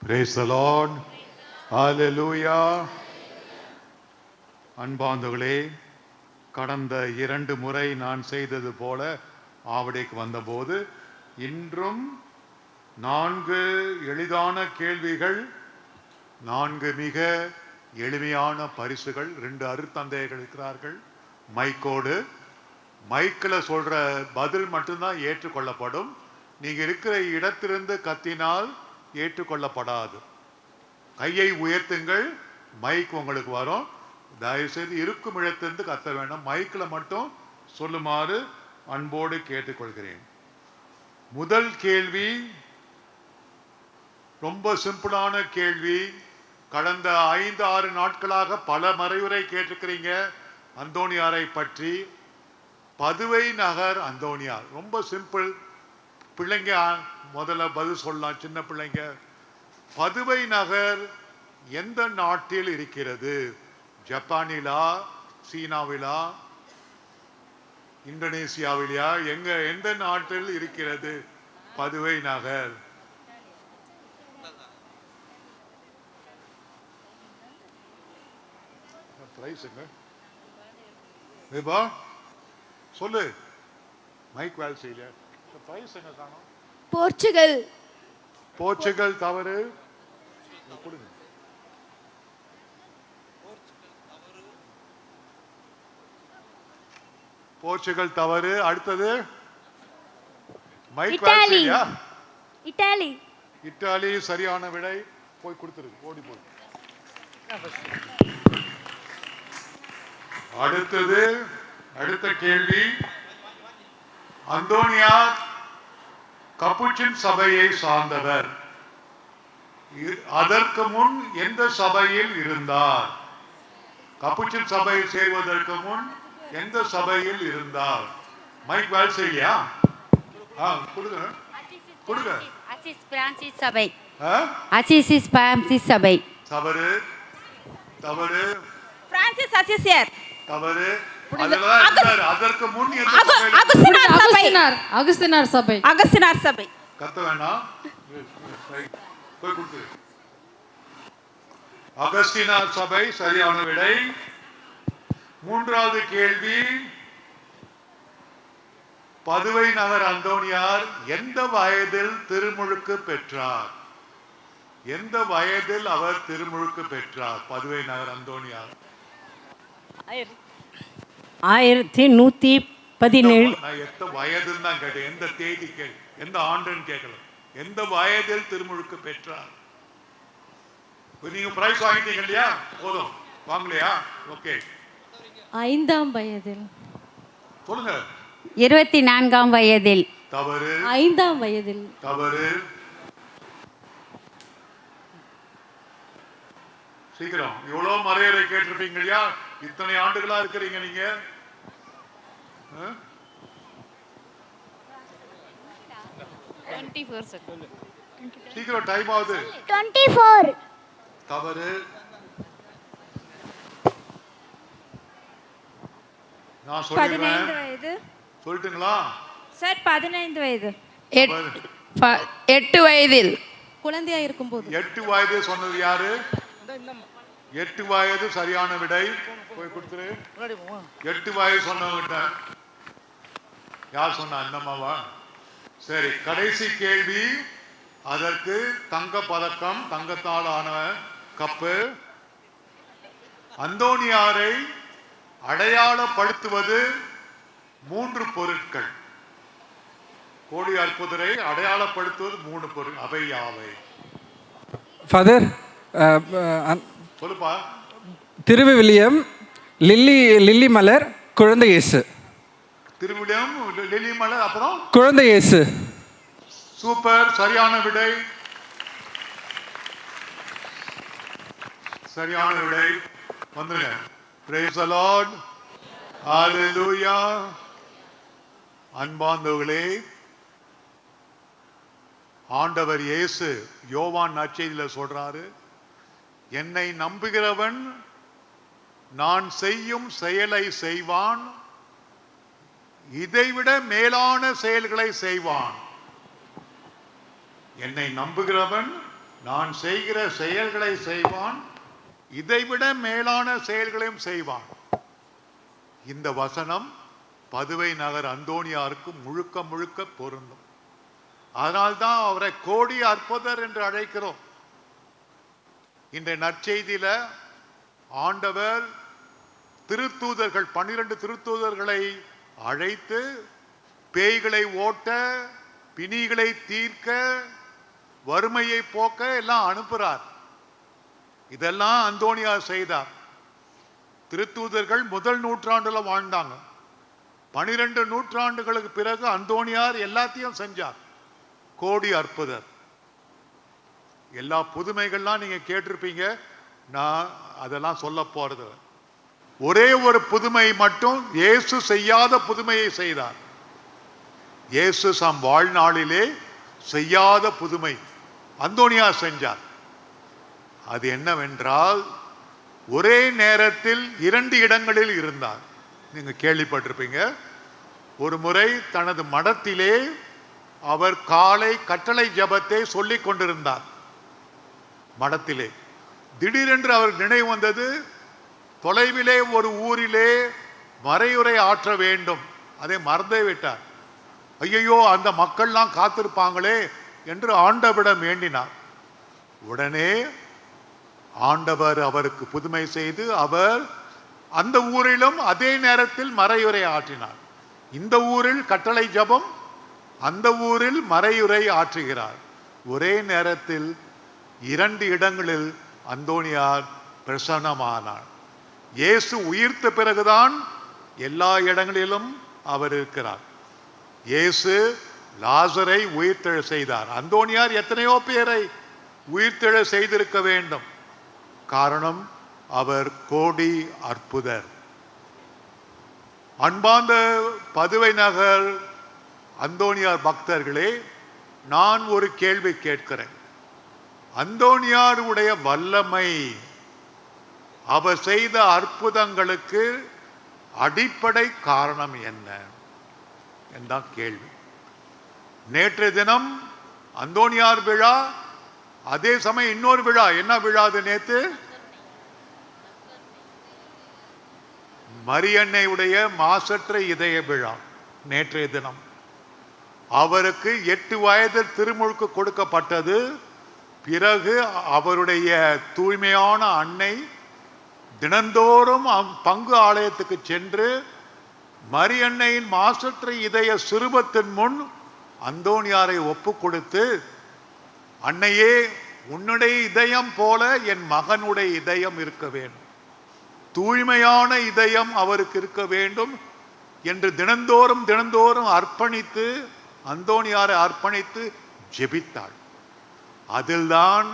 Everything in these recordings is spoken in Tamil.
Praise the Lord. Hallelujah. அன்பார்ந்தவர்களே, கடந்த 2 முறை நான் செய்தது போல ஆவடைக்கு வந்தபோது இன்றும் 4 எளிதான கேள்விகள், 4 மிக எளிமையான பரிசுகள். 2 அருத்தந்தையர்கள் இருக்கிறார்கள் மைக்கோடு. மைக்கில் சொல்ற பதில் மட்டும்தான் ஏற்றுக்கொள்ளப்படும். நீங்க இருக்கிற இடத்திலிருந்து கத்தினால் ஏற்றுக்கொள்ளப்படாது. கையை உயர்த்துங்கள், மைக் உங்களுக்கு வரும். தயவுசெய்து இருக்கும் இடத்திலிருந்து கத்த வேண்டாம், மைக்கில் மட்டும் சொல்லுமாறு அன்போடு கேட்டுக்கொள்கிறேன். முதல் கேள்வி ரொம்ப சிம்பிளான கேள்வி. கடந்த 5-6 நாட்களாக பல மறைவுரை கேட்டிருக்கிறீங்க அந்தோணியாரை பற்றி. பதுவை நகர் அந்தோணியார் ரொம்ப சிம்பிள். பிள்ளைங்க முதல்ல பதில் சொல்லலாம், சின்ன பிள்ளைங்க. பதுவை நகர் எந்த நாட்டில் இருக்கிறது? ஜப்பானிலா, சீனாவிலா, இந்தோனேசியாவிலா? எந்த நாட்டில் இருக்கிறது பதுவை நகர்? சொல்லு, மைக் வேலை செய்யல. போர்ச்சுகல். போர்ச்சுகல் தவறு. போர்ச்சுகல் தவறு. அடுத்தது மைக் வேலை செய்யா? இத்தாலி. இத்தாலி சரியான விடை. போய் கொடுத்துரு, ஓடி போய். அடுத்த கேள்வி. அந்தோணியார் கப்புச்சின் சபையை சார்ந்தவர். அதற்கு முன் எந்த சபையில் இருந்தார்? கப்புச்சின் சபையில் சேர்வதற்கு முன் எந்த சபையில் இருந்தார்? மைக் வேலை செய்யலையா? கொடுங்க கொடுங்க. அசிஸ் பிரான்சிஸ் சபை. அசிஸ் பிரான்சிஸ் சபை. தவறு தவறு. பிரான்சிஸ் அசிசியர். தவறு. அதற்கு முன் அகஸ்தினார் சபை. அகஸ்தினார் சபை. கத்த வேண்டாம், போய் கொடுத்து. அகஸ்தினார் சபை சரியான விடை. மூன்றாவது கேள்வி. பதுவை நகர் அந்தோணியார் எந்த வயதில் திருமுழுக்கு பெற்றார்? எந்த வயதில் அவர் திருமுழுக்கு பெற்றார்? பதுவை நகர் அந்தோணியார் 1117. எந்த வயதுன்னு தான் கேட்டேன், எந்த தேதி எந்த ஆண்டுன்னு கேட்கல. எந்த வயதில் திருமுழுக்கு பெற்றார்? நீங்க பிரைஸ் வாங்கிட்டீங்க இல்லையா? போதும், வாங்கலையா? ஓகே. 5ஆம் வயதில். சொல்லுங்க. 24ஆம் வயதில். தவறு. 5ஆம் வயதில். தவறு. சீக்கிரம். இவ்வளவு மறையறை கேட்டிருப்பீங்க இல்லையா? இத்தனை ஆண்டுகளா இருக்கிறீங்க நீங்க. சீக்கிரம், டைம் ஆகுது. 24. தவறு. நான் சொல்றேன், சொல்லிட்டுங்களா? சார் 15 வயது. 8 வயதில். குழந்தையா இருக்கும் போது. 8 வயது சொன்னது யாரு? 8 வயது சரியான விடை. போய் கொடுத்துரு. 8 வயது சொன்னவங்கிட்ட யார் சொன்னா? அந்தம்மாவா? சரி, கடைசி கேள்வி. அதற்கு தங்க பதக்கம், தங்கத்தால் ஆன கப்பு. அந்தோணியாரை அடையாளப்படுத்துவது 3 பொருட்கள். கோடி அற்புதரை அடையாளப்படுத்துவது 3 பொருட்கள். அவை யாவை? ஃபாதர், சொல்லுப்பா. திருவில்லியம், லில்லி மலர், குழந்தை இயேசு. திருவில்லியம், லில்லி மலர், அப்புறம் குழந்தை இயேசு. சூப்பர், சரியான விடை. சரியான விடை. வந்துருங்க. Praise the Lord. Hallelujah. அன்பார்ந்தவர்களே, ஆண்டவர் இயேசு யோவான் நற்செய்தியில சொல்றாரு, என்னை நம்புகிறவன் நான் செய்யும் செயலை செய்வான், இதைவிட மேலான செயல்களை செய்வான். என்னை நம்புகிறவன் நான் செய்கிற செயல்களை செய்வான், இதைவிட மேலான செயல்களையும் செய்வான். இந்த வசனம் பதுவை நகர் அந்தோணியாருக்கு முழுக்க முழுக்க பொருந்தும். அதனால்தான் அவரை கோடி அற்புதர் என்று அழைக்கிறோம். இன்றைய நற்செய்தியில ஆண்டவர் திருத்தூதர்கள் 12 திருத்தூதர்களை அழைத்து பேய்களை ஓட்ட, பிணிகளை தீர்க்க, வறுமையை போக்க எல்லாம் அனுப்புறார். இதெல்லாம் அந்தோணியார் செய்தார். திருத்தூதர்கள் முதல் நூற்றாண்டுல வாழ்ந்தாங்க. 12 நூற்றாண்டுகளுக்கு பிறகு அந்தோணியார் எல்லாத்தையும் செஞ்சார். கோடி அற்புதர். எல்லா புதுமைகள்லாம் நீங்க கேட்டிருப்பீங்க. நான் அதெல்லாம் சொல்ல போறது. ஒரே ஒரு புதுமை மட்டும் இயேசு செய்யாத புதுமையை செய்தார். இயேசு தம் வாழ்நாளிலே செய்யாத புதுமை அந்தோணியார் செஞ்சார். அது என்னவென்றால், ஒரே நேரத்தில் 2 இடங்களில் இருந்தார். நீங்க கேள்விப்பட்டிருப்பீங்க. ஒரு முறை தனது மடத்திலே அவர் காலை கட்டளை ஜெபத்தை சொல்லிக் கொண்டிருந்தார். மடத்திலே திடீரென்று அவர் நினைவு வந்தது, தொலைவிலே ஒரு ஊரிலே மறையுரை ஆற்ற வேண்டும். அதை மறந்தே விட்டார். ஐயோ, அந்த மக்கள்லாம் காத்திருப்பாங்களே என்று ஆண்டவரிடம் வேண்டினார். உடனே ஆண்டவர் அவருக்கு புதுமை செய்து அவர் அந்த ஊரிலும் அதே நேரத்தில் மறையுரை ஆற்றினார். இந்த ஊரில் கட்டளை ஜெபம், அந்த ஊரில் மறையுரை ஆற்றுகிறார். ஒரே நேரத்தில் 2 இடங்களில் அந்தோணியார் பிரசன்னமானார். இயேசு உயிர்த்த பிறகுதான் எல்லா இடங்களிலும் அவர் இருக்கிறார். இயேசு லாசரை உயிர்த்தெழ செய்தார். அந்தோணியார் எத்தனையோ பேரை உயிர்த்தெழ செய்திருக்க வேண்டும். காரணம், அவர் கோடி அற்புதர். அன்பார்ந்த பதுவை நகர் அந்தோணியார் பக்தர்களே, நான் ஒரு கேள்வி கேட்கிறேன். அந்தோணியாருடைய வல்லமை, அவர் செய்த அற்புதங்களுக்கு அடிப்படை காரணம் என்ன என்ற கேள்வி. நேற்றைய தினம் அந்தோணியார் விழா, அதே சமயம் இன்னொரு விழா. என்ன விழா அது? நேற்று மரியன்னையுடைய மாசற்ற இதய விழா. நேற்றைய தினம் அவருக்கு 8 வயதில் திருமுழுக்கு கொடுக்கப்பட்டது. பிறகு அவருடைய தூய்மையான அன்னை தினந்தோறும் பங்கு ஆலயத்துக்கு சென்று மரியன்னையின் மாசற்ற இதய சிறுபத்தின் முன் அந்தோணியாரை ஒப்பு கொடுத்து, அன்னையே, உன்னுடைய இதயம் போல என் மகனுடைய இதயம் இருக்க வேண்டும், தூய்மையான இதயம் அவருக்கு இருக்க வேண்டும் என்று தினந்தோறும் அர்ப்பணித்து, அந்தோணியாரை அர்ப்பணித்து ஜெபித்தாள். அதில்தான்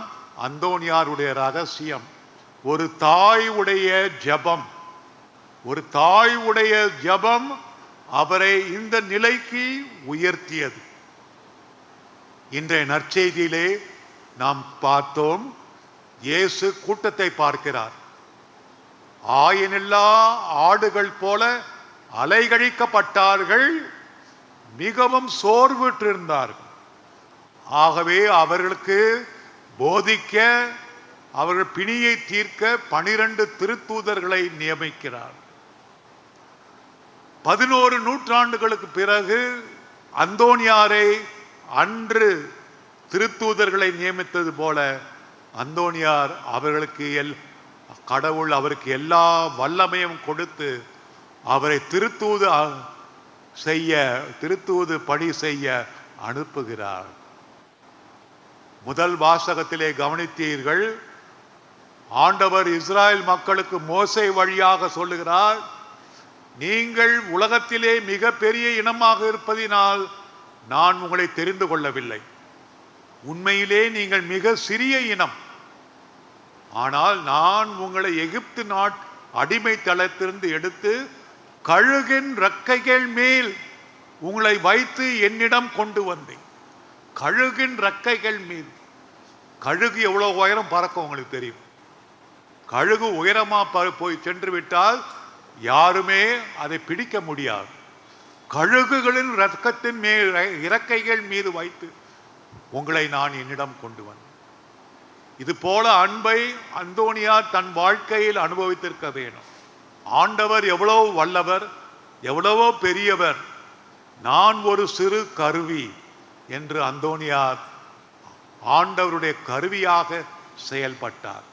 அந்தோணியாருடைய ரகசியம். ஒரு தாயுடைய ஜெபம், ஒரு தாயுடைய ஜெபம் அவரை இந்த நிலைக்கு உயர்த்தியது. இன்றைய நற்செய்தியிலே நாம் பார்த்தோம், இயேசு கூட்டத்தை பார்க்கிறார். ஆயனில்லா ஆடுகள் போல அலைகழிக்கப்பட்டார்கள், மிகவும் சோர்வுற்றிருந்தார்கள். ஆகவே அவர்களுக்கு போதிக்க, அவர்கள் பிணியை தீர்க்க 12 திருத்தூதர்களை நியமிக்கிறார். 11 நூற்றாண்டுகளுக்கு பிறகு அந்தோணியாரை அன்று திருத்தூதர்களை நியமித்தது போல அந்தோணியார் அவர்களுக்கு கடவுள் அவருக்கு எல்லா வல்லமையும் கொடுத்து அவரை திருத்தூது பணி செய்ய அனுப்புகிறார். முதல் வாசகத்திலே கவனித்தீர்கள், ஆண்டவர் இஸ்ராயல் மக்களுக்கு மோசே வழியாக சொல்லுகிறார், நீங்கள் உலகத்திலே மிக பெரிய இனமாக இருப்பதினால் நான் உங்களை தெரிந்து கொள்ளவில்லை. உண்மையிலே நீங்கள் மிக சிறிய இனம். ஆனால் நான் உங்களை எகிப்து அடிமை தளத்திலிருந்து எடுத்து கழுகின் ரெக்கைகள் மேல் உங்களை வைத்து என்னிடம் கொண்டு வந்தேன். கழுகின் ரெக்கைகள் மீது. கழுகு எவ்வளவு உயரம் பறக்கும் உங்களுக்கு தெரியும். கழுகு உயரமா போய் சென்று விட்டால் யாருமே அதை பிடிக்க முடியாது. கழுகுகளின் இரக்கத்தின் மேல் இறக்கைகள் மீது வைத்து உங்களை நான் என்னிடம் கொண்டு வந்தேன். இது போல அன்பை அந்தோனியார் தன் வாழ்க்கையில் அனுபவித்திருக்க வேண்டும். ஆண்டவர் எவ்வளவு வல்லவர், எவ்வளவோ பெரியவர், நான் ஒரு சிறு கருவி என்று அந்தோனியார் ஆண்டவருடைய கருவியாக செயல்பட்டார்.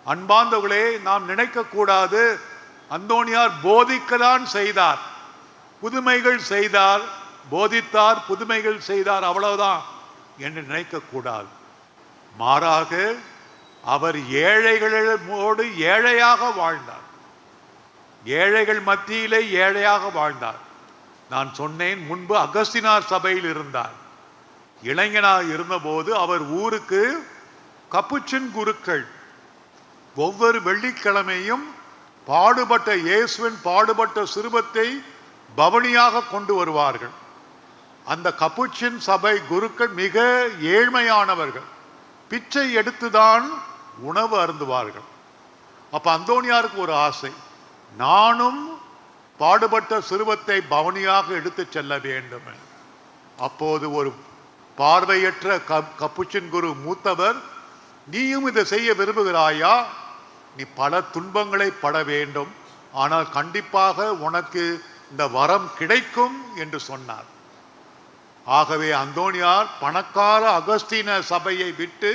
அன்பார்ந்தவர்களே, நாம் நினைக்க கூடாது அந்தோனியார் போதிக்கதான் செய்தார், புதுமைகள் செய்தார், போதித்தார், புதுமைகள் செய்தார், அவ்வளவுதான் என்று நினைக்க கூடாது. மாறாக அவர் ஏழைகளோடு ஏழையாக வாழ்ந்தார், ஏழைகள் மத்தியிலே ஏழையாக வாழ்ந்தார். நான் சொன்னேன், முன்பு அகஸ்தினார் சபையில் இருந்தார். இளைஞனாக இருந்தபோது அவர் ஊருக்கு கப்புச்சின் குருக்கள் ஒவ்வொரு வெள்ளிக்கிழமையும் பாடுபட்ட இயேசுவின் பாடுபட்ட சிறுபத்தை பவனியாக கொண்டு வருவார்கள். அந்த கப்புச்சின் சபை குருக்கள் மிக ஏழ்மையானவர்கள், பிச்சை எடுத்துதான் உணவு அருந்துவார்கள். அப்ப அந்தோனியாருக்கு ஒரு ஆசை, நானும் பாடுபட்ட சிறுவத்தை பவனியாக எடுத்து செல்ல வேண்டும். அப்போது ஒரு பார்வையற்ற கப்புச்சின் குரு மூத்தவர், நீயும் இதை செய்ய விரும்புகிறாயா? நீ பல துன்பங்களை பட வேண்டும், ஆனால் கண்டிப்பாக உனக்கு இந்த வரம் கிடைக்கும் என்று சொன்னார். ஆகவே அந்தோனியார் பணக்கார அகஸ்தீன சபையை விட்டு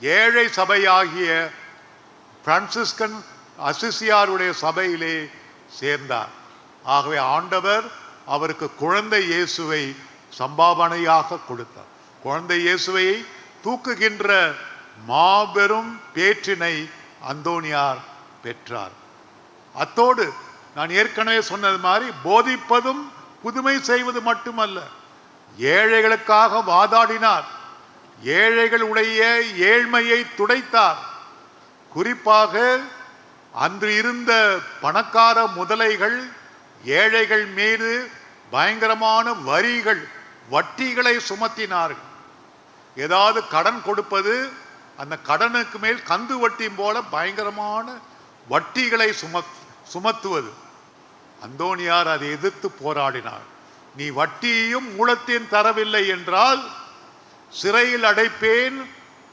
ஏழை சபையாகிய பிரான்சிஸ்கன் அசிசியாருடைய சபையிலே சேர்ந்தார். ஆகவே ஆண்டவர் அவருக்கு குழந்தை இயேசுவை சம்பாவனையாக கொடுத்தார். குழந்தை இயேசுவை தூக்குகின்ற மாபெரும் பேற்றினை அந்தோனியார் பெற்றார். அத்தோடு நான் ஏற்கனவே சொன்னது மாதிரி போதிப்பதும் புதுமை செய்வது மட்டுமல்ல, ஏழைகளுக்காக வாதாடினார், ஏழைகளுடைய ஏழ்மையை துடைத்தார். குறிப்பாக அன்று இருந்த பணக்கார முதலைகள் ஏழைகள் மீது பயங்கரமான வரிகள், வட்டிகளை சுமத்தினார்கள். ஏதாவது கடன் கொடுப்பது, அந்த கடனுக்கு மேல் கந்து வட்டி போல பயங்கரமான வட்டிகளை சுமத்துவது. அந்தோனியார் அதை எதிர்த்து போராடினார். நீ வட்டியையும் மூலத்தையும் தரவில்லை என்றால் சிறையில் அடைப்பேன்,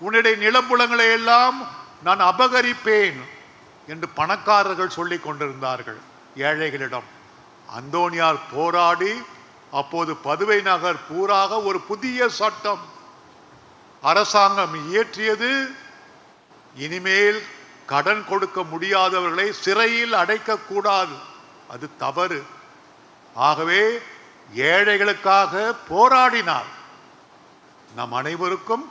உன்னுடைய நிலப்புலங்களை எல்லாம் நான் அபகரிப்பேன் என்று பணக்காரர்கள் சொல்லிக் கொண்டிருந்தார்கள் ஏழைகளிடம். அந்தோனியார் போராடி அப்போது பதுவை நகர் பூராக ஒரு புதிய சட்டம் அரசாங்கம் இயற்றியது. இனிமேல் கடன் கொடுக்க முடியாதவர்களை சிறையில் அடைக்க கூடாது, அது தவறு. ஆகவே ஏழைகளுக்காக போராடினார். நம் அனைவருக்கும்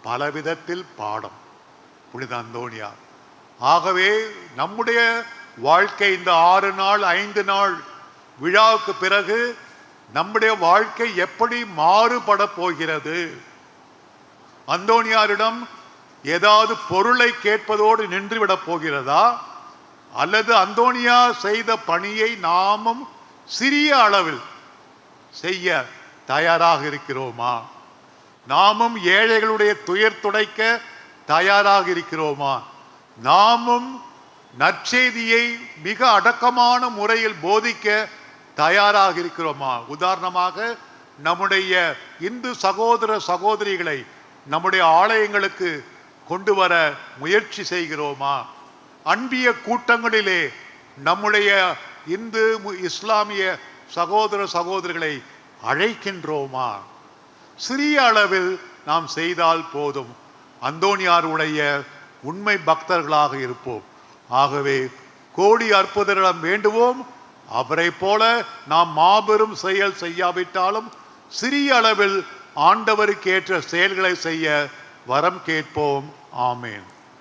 பலவிதத்தில் பாடம் புனித அந்தோனியார். ஆகவே நம்முடைய வாழ்க்கை இந்த 6 நாள் 5 நாள் விழாவுக்கு பிறகு நம்முடைய வாழ்க்கை எப்படி மாறுபட போகிறது? அந்தோனியாரிடம் ஏதாவது பொருளை கேட்பதோடு நின்றுவிடப் போகிறதா? அல்லது அந்தோனியார் செய்த பணியை நாமும் சிறிய அளவில் செய்ய தயாராக இருக்கிறோமா? நாமும் ஏழைகளுடைய துயர் துடைக்க தயாராக இருக்கிறோமா? நாமும் நற்செய்தியை மிக அடக்கமான முறையில் போதிக்க தயாராக இருக்கிறோமா? உதாரணமாக நம்முடைய இந்து சகோதர சகோதரிகளை நம்முடைய ஆலயங்களுக்கு கொண்டு வர முயற்சி செய்கிறோமா? அன்பிய கூட்டங்களிலே நம்முடைய இந்து இஸ்லாமிய சகோதர சகோதரிகளை அழைக்கின்றோமா? சிறிய அளவில் நாம் செய்தால் போதும். அந்தோனியாருடைய உண்மை பக்தர்களாக இருப்போம். ஆகவே கோடி அற்புதரிடம் வேண்டுவோம், அவரை போல நாம் மாபெரும் செயல் செய்யாவிட்டாலும் சிறிய அளவில் ஆண்டவருக்கு ஏற்ற செயல்களை செய்ய வரம் கேட்போம். ஆமேன்.